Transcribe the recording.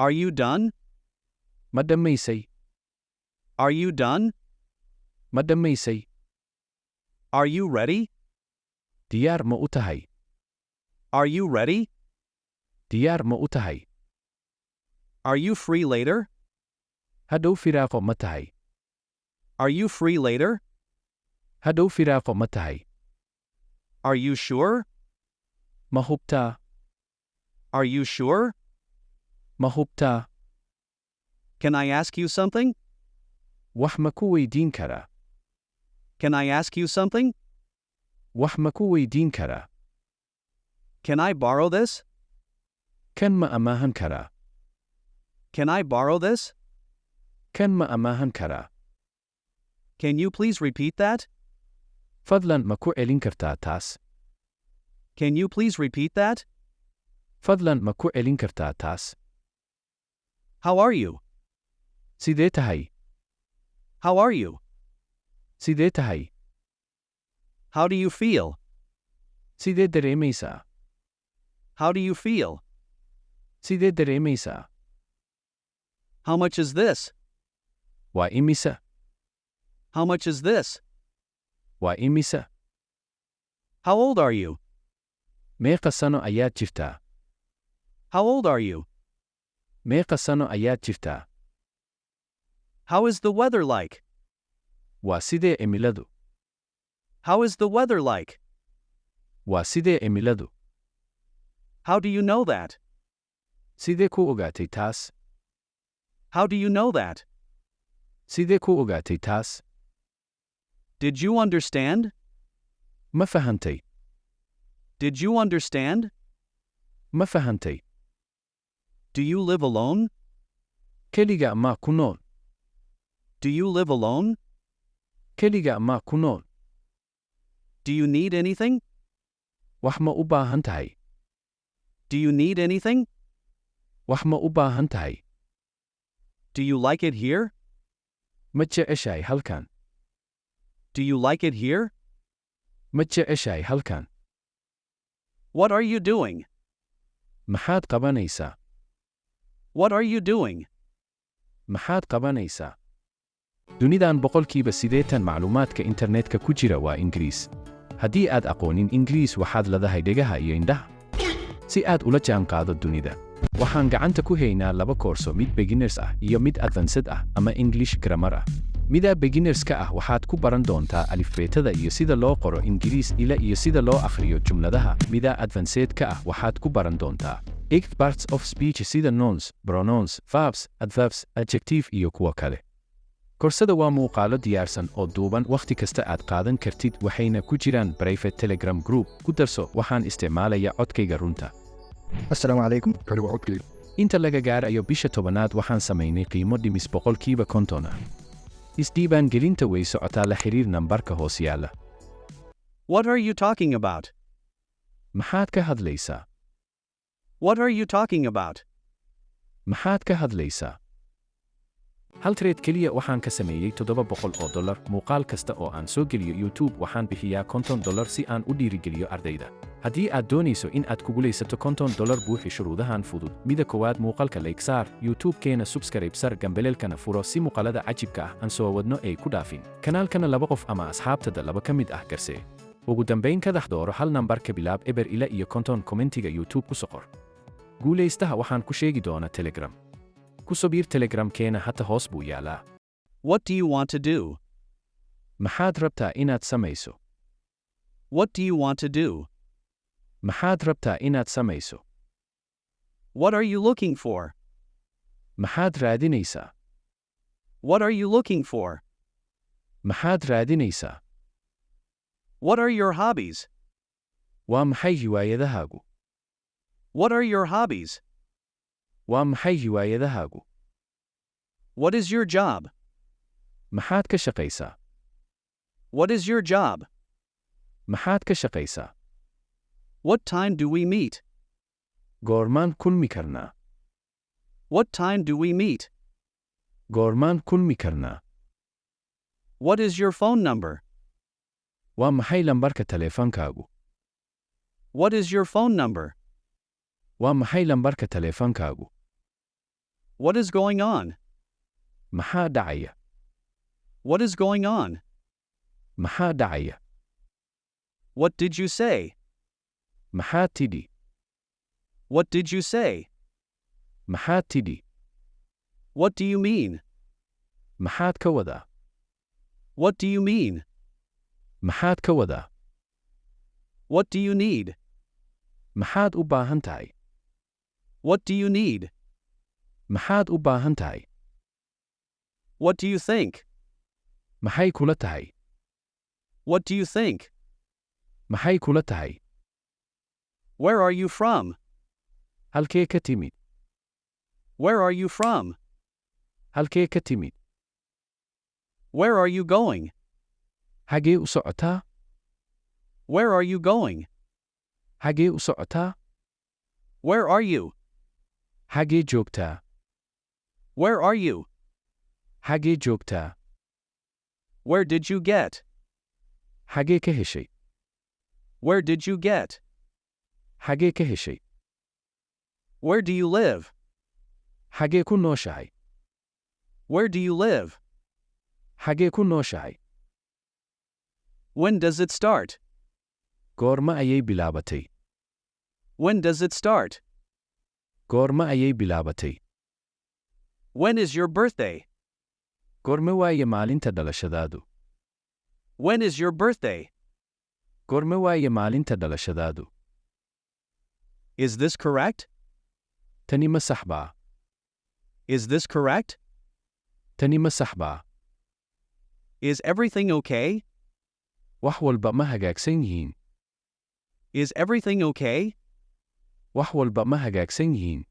Are you done? Ma dhammaysay? Are you done? Ma dhammaysay? Are you ready? Diyaar ma u tahay? Are you ready? Diyaar ma u tahay? Are you free later? Hadhow firaaqo ma tahay? Are you free later? Hadhow firaaqo ma tahay? Are you sure? Ma hubtaa? Are you sure? Ma hubtaa? Can I ask you something? Wax ma ku weydiin karaa? Can I ask you something? Wax ma ku weydiin karaa? Can I borrow this? Kan ma amaahan karaa? Can I borrow this? Kan ma amaahan karaa? Can you please repeat that? Fadlan ma ku celin kartaa taas? Can you please repeat that? Fadlan ma ku celin kartaa taas? How are you? Sidee tahay? How are you? Sidee tahay? How do you feel? Sidee dareemaysaa? How do you feel? Sidee dareemaysaa? How much is this? Waa imisa? How much is this? Waa imisa? How old are you? Meeqa sano ayaad jirtaa? How old are you? Meeqa sano ayaad jirtaa? How is the weather like? Waa sidee cimiladu? How is the weather like? Waa sidee cimiladu? How do you know that? Sidee ku ogaatay taas? How do you know that? Sidee ku ogaatay taas? Did you understand? Ma fahantay? Did you understand? Ma fahantay? Do you live alone? Keliga ma ku nool? Do you live alone? Keliga ma ku nool? Do you need anything? Wax ma u baahan tahay? Do you need anything? Wax ma u baahan tahay? Do you like it here? Ma jeceshahay halkan? Do you like it here? Ma jeceshahay halkan? What are you doing? Maxaad qabanaysaa? What are you doing? Maxaad qabanaysaa? Dunidan boqolkiiba 80 macluumaadka internetka ku jira waa Ingiriis. Haddii aad aqoonin Ingiriis waxaad leedahay dhegaha iyo indhaha. Si aad ula jaanqaado dunida, waxaan gacanta ku haynaa 2 koorso, mid beginners ah iyo mid advanced ah ama English grammar ah. Mida beginnerska ah waxaad ku baran doontaa alifbeetada iyo sida loo qoro Ingiriis iyo sida loo akhriyo jumladaha. Mida advancedka ah waxaad ku baran doontaa 8 parts of speech sida nouns, pronouns, verbs, adverbs, adjective iyo kuwa kale. Koorsada waa muuqaalo diyaarsan oo duuban, wakhti kasta aad qaadan kartid, waxayna ku jiraan private telegram group. Ku darso, waxaan isticmaalayaa codkayga runta. Assalaamu calaykum. Kani waa codkayga. Inta laga gaarayo bisha 10aad waxaan samaynay qiimo dhimis 50% ah. Isdiiwaan gelinta way socotaa, la xiriir nambarka hoos yaala. What are you talking about? Maxaad ka hadlaysaa? What are you talking about? Maxaad ka hadlaysaa? Hal trade keliya waxaan ka sameeyay $700. Muuqaal kasta oo aan soo geliyo YouTube waxaan bixiyaa $50 si aan u dhiirigeliyo ardayda. Haddii aad doonayso in aad ku guulaysato $50, buuxi shuruudahan fudud. Mida koowaad, muuqaalka like saar, YouTube-keena subscribe sar, gambaleelkana furo si muuqaalada cajibka ah aan soo wadno ay ku dhaafin. Kanaalkana 2 qof ama asxaabtada 2 ka mid ah garsee. Ugu dambayn ka dooro hal nambar ka bilaab eber ila iyo 50 kommentiga YouTube ku soo qor. Guulaystaha waxaan ku sheegi doonaa Telegram. Ku soo biir Telegram-keena hata hoos buu yaalaa. What do you want to do? Maxaad rabtaa inaad samayso? What do you want to do? Maxaad rabtaa inaad samayso? What are you looking for? Maxaad raadinaysaa? What are you looking for? Maxaad raadinaysaa? What are your hobbies? Waa maxay hiwaayadahaagu? What are your hobbies? Waa maxay hiwaayadahaagu? What is your job? Maxaad ka shaqaysaa? What is your job? Maxaad ka shaqaysaa? What time do we meet? Goormaan kulmi karnaa? What time do we meet? Goormaan kulmi karnaa? What is your phone number? Waa maxay lambarka taleefankaagu? What is your phone number? Waa maxay lambarka taleefankaagu? What is going on? Maxaa dhacaya? What is going on? Maxaa dhacaya? What did you say? Maxaa tidhi? What did you say? Maxaa tidhi? What do you mean? Maxaad ka wadaa? What do you mean? Maxaad ka wadaa? What do you need? Maxaad u baahan tahay? What do you need? Maxaad u baahan tahay? What do you think? Maxay kula tahay? What do you think? Maxay kula tahay? Where are you from? Halkee ka timid? Where are you from? Halkee ka timid? Where are you going? Xagee u socotaa? Where are you going? Xagee u socotaa? Where are you? Xagee joogtaa? Where are you? Xagee joogtaa? Where did you get? Xagee ka heshay? Where did you get? Xagee ka heshay? Where do you live? Xagee ku nooshahay? Where do you live? Xagee ku nooshahay? When does it start? Goorma ayay bilaabatay? When does it start? Goorma ayay bilaabatay? When is your birthday? Goorma waaye maalinta dhalashadaadu? When is your birthday? Goorma waaye maalinta dhalashadaadu? Is this correct? Tani ma sax baa? Is this correct? Tani ma sax baa? Is everything okay? Wax walba ma hagaagsan yihiin? Is everything okay? Wax walba ma hagaagsan yihiin?